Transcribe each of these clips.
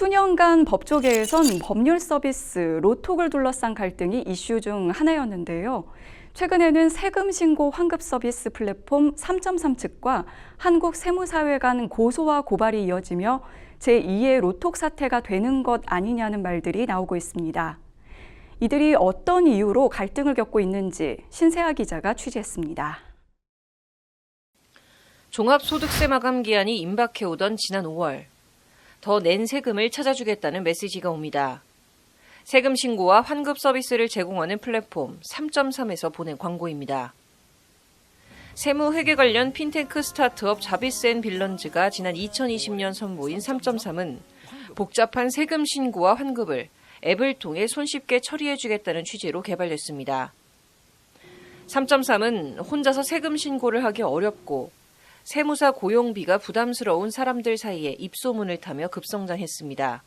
수년간 법조계에선 법률 서비스 로톡을 둘러싼 갈등이 이슈 중 하나였는데요. 최근에는 세금 신고 환급 서비스 플랫폼 3.3 측과 한국세무사회 간 고소와 고발이 이어지며 제2의 로톡 사태가 되는 것 아니냐는 말들이 나오고 있습니다. 이들이 어떤 이유로 갈등을 겪고 있는지 신세아 기자가 취재했습니다. 종합소득세 마감 기한이 임박해오던 지난 5월, 더 낸 세금을 찾아주겠다는 메시지가 옵니다. 세금 신고와 환급 서비스를 제공하는 플랫폼 3.3에서 보낸 광고입니다. 세무 회계 관련 핀테크 스타트업 자비스앤빌런즈가 지난 2020년 선보인 3.3은 복잡한 세금 신고와 환급을 앱을 통해 손쉽게 처리해주겠다는 취지로 개발됐습니다. 3.3은 혼자서 세금 신고를 하기 어렵고 세무사 고용비가 부담스러운 사람들 사이에 입소문을 타며 급성장했습니다.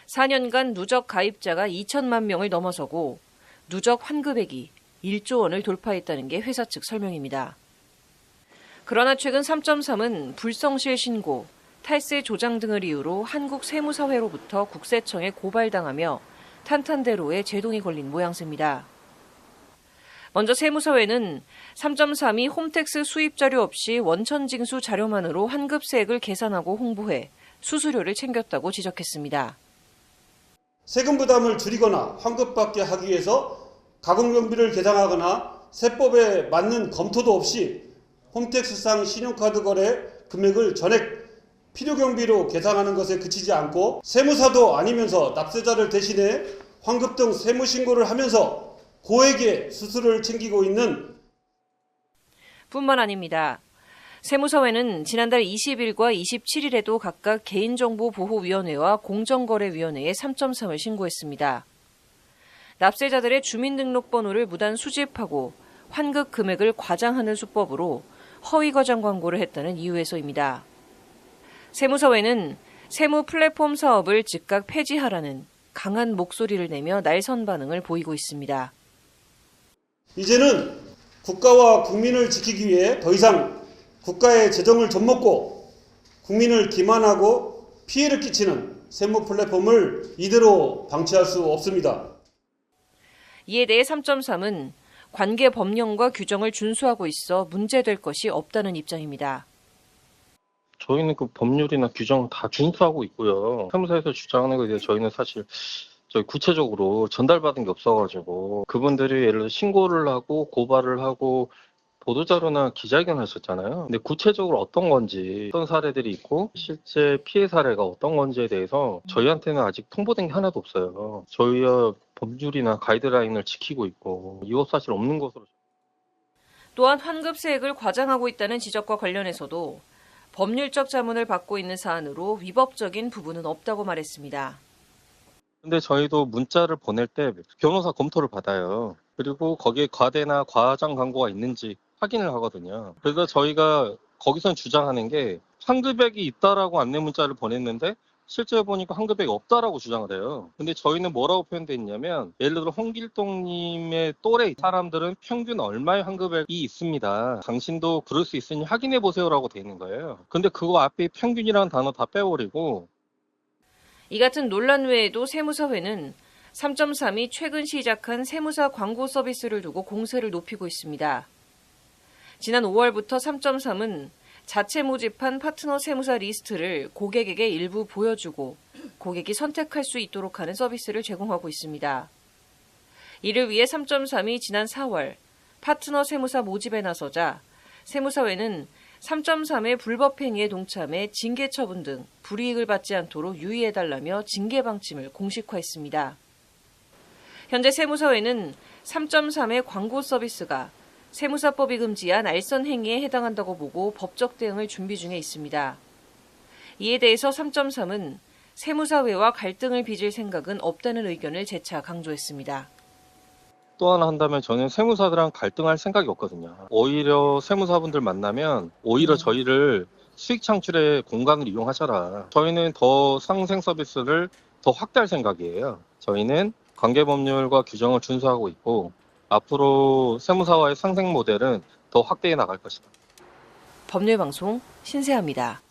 4년간 누적 가입자가 2천만 명을 넘어서고 누적 환급액이 1조 원을 돌파했다는 게 회사 측 설명입니다. 그러나 최근 3.3은 불성실 신고, 탈세 조장 등을 이유로 한국세무사회로부터 국세청에 고발당하며 탄탄대로에 제동이 걸린 모양새입니다. 먼저 세무사회는 3.3이 홈택스 수입 자료 없이 원천징수 자료만으로 환급세액을 계산하고 홍보해 수수료를 챙겼다고 지적했습니다. 세금 부담을 줄이거나 환급받게 하기 위해서 가공경비를 계상하거나 세법에 맞는 검토도 없이 홈택스상 신용카드 거래 금액을 전액 필요경비로 계상하는 것에 그치지 않고 세무사도 아니면서 납세자를 대신해 환급 등 세무신고를 하면서 고액의 수수료를 챙기고 있는 뿐만 아닙니다. 세무사회는 지난달 20일과 27일에도 각각 개인정보보호위원회와 공정거래위원회에 3.3을 신고했습니다. 납세자들의 주민등록번호를 무단 수집하고 환급 금액을 과장하는 수법으로 허위 거장 광고를 했다는 이유에서입니다. 세무사회는 세무 플랫폼 사업을 즉각 폐지하라는 강한 목소리를 내며 날선 반응을 보이고 있습니다. 이제는 국가와 국민을 지키기 위해 더 이상 국가의 재정을 좀먹고 국민을 기만하고 피해를 끼치는 세무 플랫폼을 이대로 방치할 수 없습니다. 이에 대해 3.3은 관계 법령과 규정을 준수하고 있어 문제될 것이 없다는 입장입니다. 저희는 그 법률이나 규정 다 준수하고 있고요. 세무사에서 주장하는 것에 대해 저희는 사실 저희 구체적으로 전달받은 게 없어가지고 그분들이 예를 들어 신고를 하고 고발을 하고 보도자료나 기자회견 하셨잖아요. 근데 구체적으로 어떤 건지 어떤 사례들이 있고 실제 피해 사례가 어떤 건지에 대해서 저희한테는 아직 통보된 게 하나도 없어요. 저희야 법률이나 가이드라인을 지키고 있고 이것 사실 없는 것으로. 또한 환급세액을 과장하고 있다는 지적과 관련해서도 법률적 자문을 받고 있는 사안으로 위법적인 부분은 없다고 말했습니다. 근데 저희도 문자를 보낼 때 변호사 검토를 받아요. 그리고 거기에 과대나 과장 광고가 있는지 확인을 하거든요. 그래서 저희가 거기선 주장하는 게 환급액이 있다라고 안내 문자를 보냈는데 실제 보니까 환급액이 없다라고 주장을 해요. 근데 저희는 뭐라고 표현돼 있냐면 예를 들어 홍길동님의 또래 사람들은 평균 얼마의 환급액이 있습니다. 당신도 그럴 수 있으니 확인해 보세요라고 돼 있는 거예요. 근데 그거 앞에 평균이라는 단어 다 빼버리고. 이 같은 논란 외에도 세무사회는 3.3이 최근 시작한 세무사 광고 서비스를 두고 공세를 높이고 있습니다. 지난 5월부터 3.3은 자체 모집한 파트너 세무사 리스트를 고객에게 일부 보여주고 고객이 선택할 수 있도록 하는 서비스를 제공하고 있습니다. 이를 위해 3.3이 지난 4월 파트너 세무사 모집에 나서자 세무사회는 3.3의 불법 행위에 동참해 징계 처분 등 불이익을 받지 않도록 유의해달라며 징계 방침을 공식화했습니다. 현재 세무사회는 3.3의 광고 서비스가 세무사법이 금지한 알선 행위에 해당한다고 보고 법적 대응을 준비 중에 있습니다. 이에 대해서 3.3은 세무사회와 갈등을 빚을 생각은 없다는 의견을 재차 강조했습니다. 또 하나 한다면 저는 세무사들랑 갈등할 생각이 없거든요. 오히려 세무사분들 만나면 오히려 저희를 수익 창출의 공간을 이용하셔라. 저희는 더 상생 서비스를 더 확대할 생각이에요. 저희는 관계법률과 규정을 준수하고 있고 앞으로 세무사와의 상생 모델은 더 확대해 나갈 것이다. 법률방송 신세아입니다.